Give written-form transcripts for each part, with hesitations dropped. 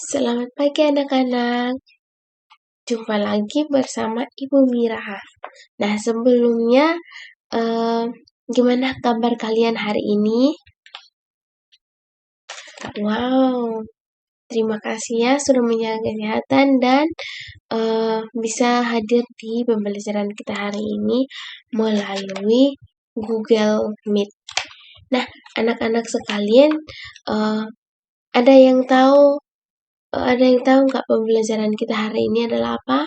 Selamat pagi anak-anak, jumpa lagi bersama Ibu Mira. Nah sebelumnya, gimana kabar kalian hari ini? Wow, terima kasih ya sudah menjaga kesehatan dan bisa hadir di pembelajaran kita hari ini melalui Google Meet. Nah anak-anak sekalian, ada yang tahu nggak pembelajaran kita hari ini adalah apa?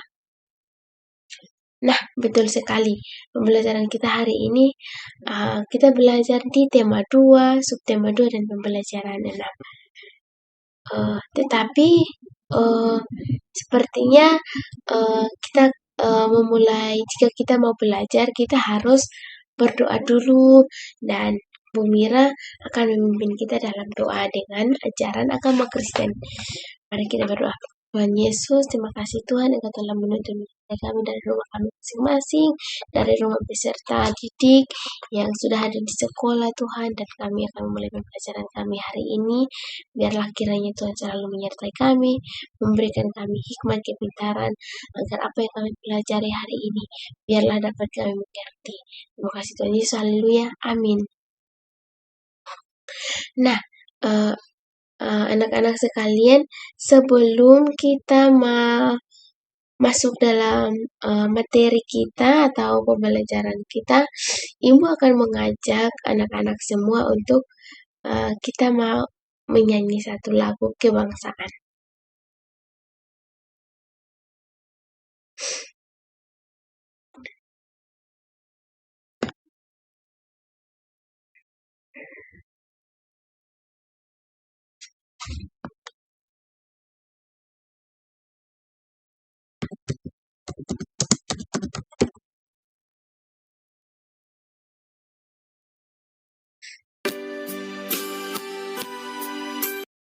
Nah, betul sekali. Pembelajaran kita hari ini, kita belajar di tema 2, subtema 2, dan pembelajaran 6. Tetapi, sepertinya kita jika kita mau belajar, kita harus berdoa dulu. Dan Bu Mira akan memimpin kita dalam doa dengan ajaran agama Kristen. Mari kita berdoa. Tuhan Yesus, terima kasih Tuhan Engkau telah menuntun kami dari rumah kami masing-masing, dari rumah peserta didik yang sudah ada di sekolah Tuhan, dan kami akan memulai pembelajaran kami hari ini. Biarlah kiranya Tuhan selalu menyertai kami, memberikan kami hikmat kepintaran, agar apa yang kami pelajari hari ini, biarlah dapat kami mengerti. Terima kasih Tuhan Yesus, haleluya, amin. Nah, anak-anak sekalian, sebelum kita masuk dalam materi kita atau pembelajaran kita, Ibu akan mengajak anak-anak semua untuk kita mau menyanyi satu lagu kebangsaan.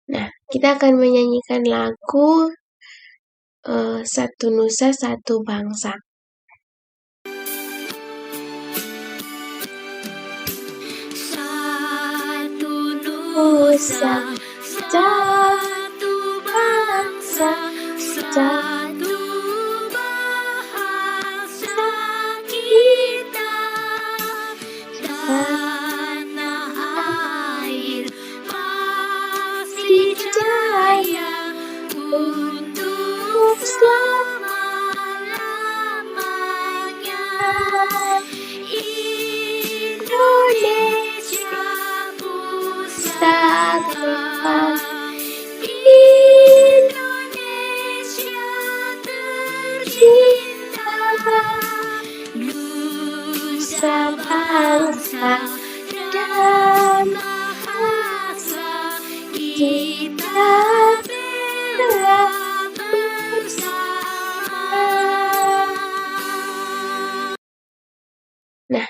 Nah, kita akan menyanyikan lagu Satu Nusa Satu Bangsa. Satu nusa, satu bangsa, satu bahasa kita, tanah air pasti jaya untuk selama-lamanya. Indonesia pusaka, Indonesia tercinta, nusa bangsa dan bahasa kita bela bersama. Nah,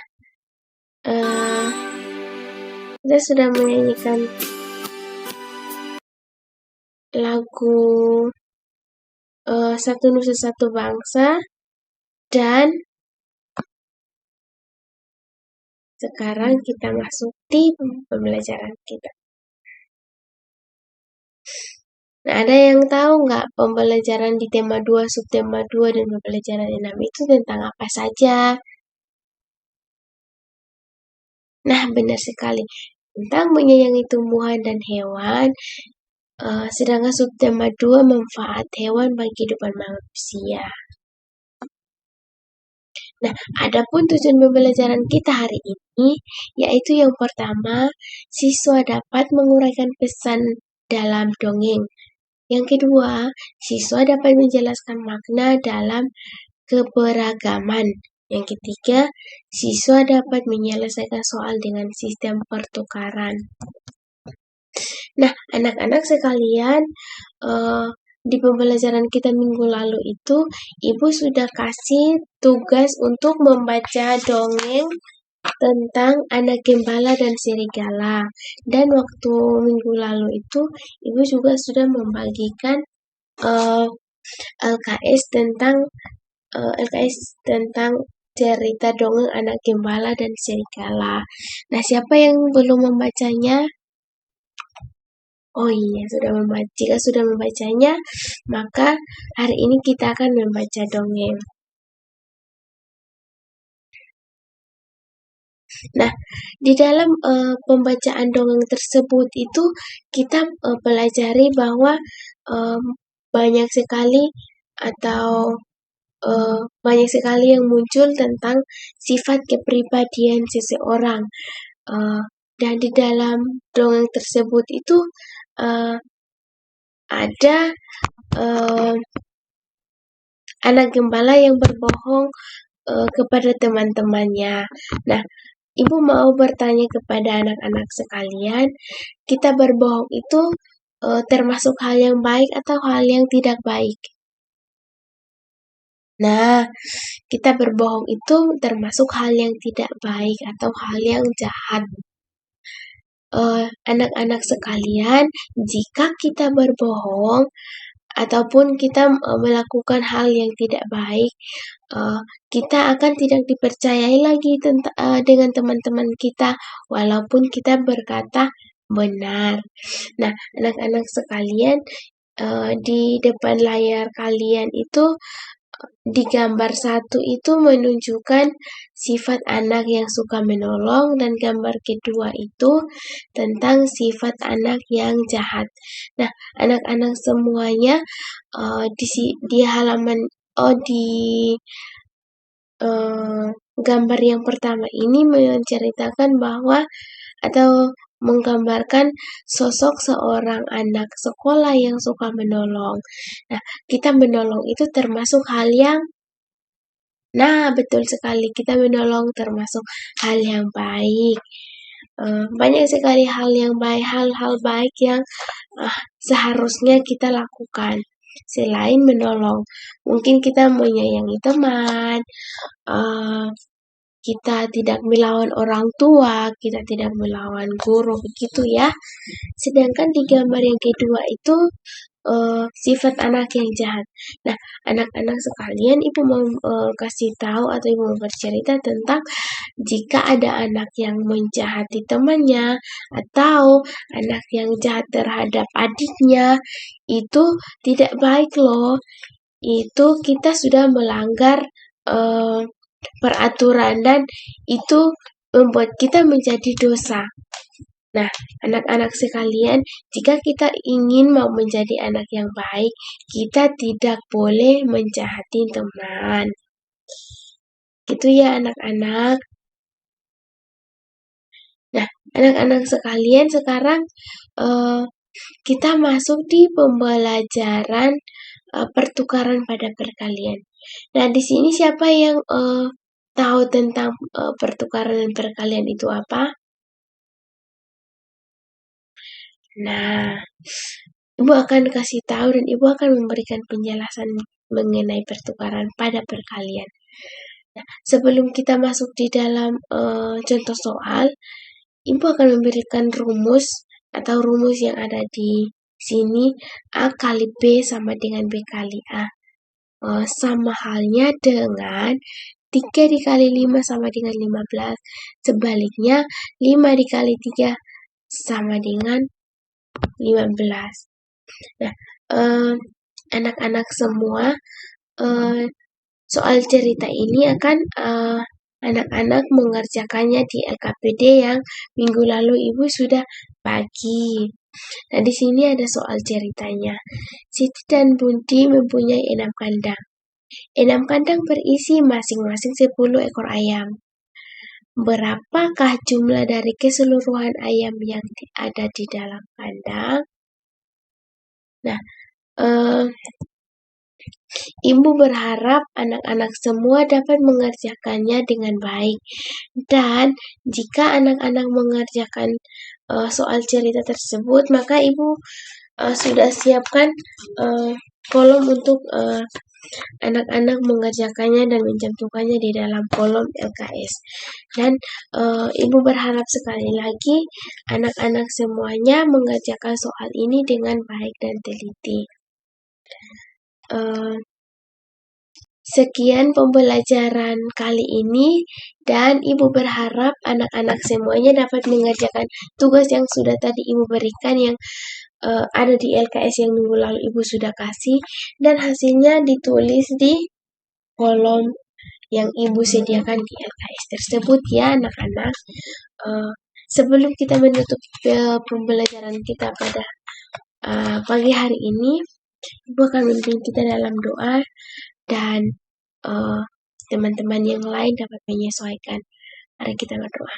kita sudah menyanyikan lagu Satu Nusa Satu Bangsa, dan sekarang kita masuk di pembelajaran kita. Nah, ada yang tahu nggak pembelajaran di tema 2, subtema 2, dan pembelajaran 6 itu tentang apa saja? Nah, benar sekali. Tentang menyayangi tumbuhan dan hewan, sedangkan subtema 2 manfaat hewan bagi kehidupan manusia. Nah, adapun tujuan pembelajaran kita hari ini, yaitu yang pertama, siswa dapat menguraikan pesan dalam dongeng. Yang kedua, siswa dapat menjelaskan makna dalam keberagaman. Yang ketiga, siswa dapat menyelesaikan soal dengan sistem pertukaran. Nah, anak-anak sekalian, di pembelajaran kita minggu lalu itu, Ibu sudah kasih tugas untuk membaca dongeng tentang anak gembala dan serigala. Dan waktu minggu lalu itu, Ibu juga sudah membagikan LKS tentang cerita dongeng anak gembala dan serigala. Nah, siapa yang belum membacanya? Oh iya, jika sudah membacanya, maka hari ini kita akan membaca dongeng. Nah, di dalam pembacaan dongeng tersebut itu kita pelajari bahwa banyak sekali atau banyak sekali yang muncul tentang sifat kepribadian seseorang. Dan di dalam dongeng tersebut itu ada anak gembala yang berbohong kepada teman-temannya. Nah, Ibu mau bertanya kepada anak-anak sekalian, kita berbohong itu termasuk hal yang baik atau hal yang tidak baik? Nah, kita berbohong itu termasuk hal yang tidak baik atau hal yang jahat. Anak-anak sekalian, jika kita berbohong ataupun kita melakukan hal yang tidak baik, kita akan tidak dipercayai lagi dengan teman-teman kita, walaupun kita berkata benar. Nah, anak-anak sekalian, di depan layar kalian itu di gambar 1 itu menunjukkan sifat anak yang suka menolong, dan gambar kedua itu tentang sifat anak yang jahat. Nah, anak-anak semuanya di halaman di gambar yang pertama ini menceritakan bahwa atau menggambarkan sosok seorang anak sekolah yang suka menolong. Nah, kita menolong itu termasuk hal yang betul sekali, kita menolong termasuk hal yang baik. Banyak sekali hal yang baik, hal-hal baik yang seharusnya kita lakukan selain menolong. Mungkin kita menyayangi teman, kita tidak melawan orang tua, kita tidak melawan guru, begitu ya. Sedangkan di gambar yang kedua itu sifat anak yang jahat. Nah, anak-anak sekalian, Ibu mau kasih tahu atau Ibu mau bercerita tentang jika ada anak yang menjahati temannya atau anak yang jahat terhadap adiknya, itu tidak baik loh. Itu kita sudah melanggar peraturan dan itu membuat kita menjadi dosa. Nah, anak-anak sekalian, jika kita ingin mau menjadi anak yang baik, kita tidak boleh menjahati teman. Gitu ya anak-anak. Nah, anak-anak sekalian, sekarang kita masuk di pembelajaran pertukaran pada perkalian. Nah, di sini siapa yang tahu tentang pertukaran dan perkalian itu apa? Nah, Ibu akan kasih tahu dan Ibu akan memberikan penjelasan mengenai pertukaran pada perkalian. Nah, sebelum kita masuk di dalam contoh soal, Ibu akan memberikan rumus atau rumus yang ada di sini. A kali B sama dengan B kali A. Sama halnya dengan 3 dikali 5 sama dengan 15. Sebaliknya, 5 dikali 3 sama dengan 15. Nah, anak-anak semua, soal cerita ini akan anak-anak mengerjakannya di LKPD yang minggu lalu Ibu sudah bagi. Nah, di sini ada soal ceritanya. Siti dan Bunti mempunyai 6 kandang. 6 kandang berisi masing-masing 10 ekor ayam. Berapakah jumlah dari keseluruhan ayam yang ada di dalam kandang? Nah, Ibu berharap anak-anak semua dapat mengerjakannya dengan baik. Dan jika anak-anak mengerjakan soal cerita tersebut, maka Ibu sudah siapkan kolom untuk anak-anak mengerjakannya dan mencantumkannya di dalam kolom LKS. Dan Ibu berharap sekali lagi anak-anak semuanya mengerjakan soal ini dengan baik dan teliti. Sekian pembelajaran kali ini, dan Ibu berharap anak-anak semuanya dapat mengerjakan tugas yang sudah tadi Ibu berikan, yang ada di LKS yang minggu lalu Ibu sudah kasih, dan hasilnya ditulis di kolom yang Ibu sediakan di LKS tersebut ya anak-anak. Sebelum kita menutup pembelajaran kita pada pagi hari ini, Ibu akan memimpin kita dalam doa, dan teman-teman yang lain dapat menyesuaikan. Mari kita berdoa.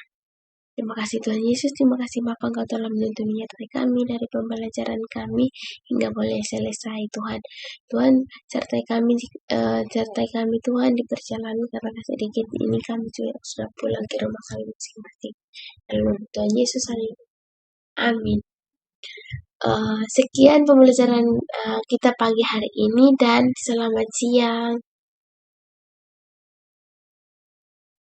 Terima kasih Tuhan Yesus, terima kasih Bapa, Engkau telah menuntun menyertai kami dari pembelajaran kami hingga boleh selesai Tuhan. Tuhan, sertai kami Tuhan di perjalanan, karena sedikit ini kami juga sudah pulang ke rumah kami masing-masing. Dalam nama Tuhan Yesus, amin. Sekian pembelajaran kita pagi hari ini, dan selamat siang.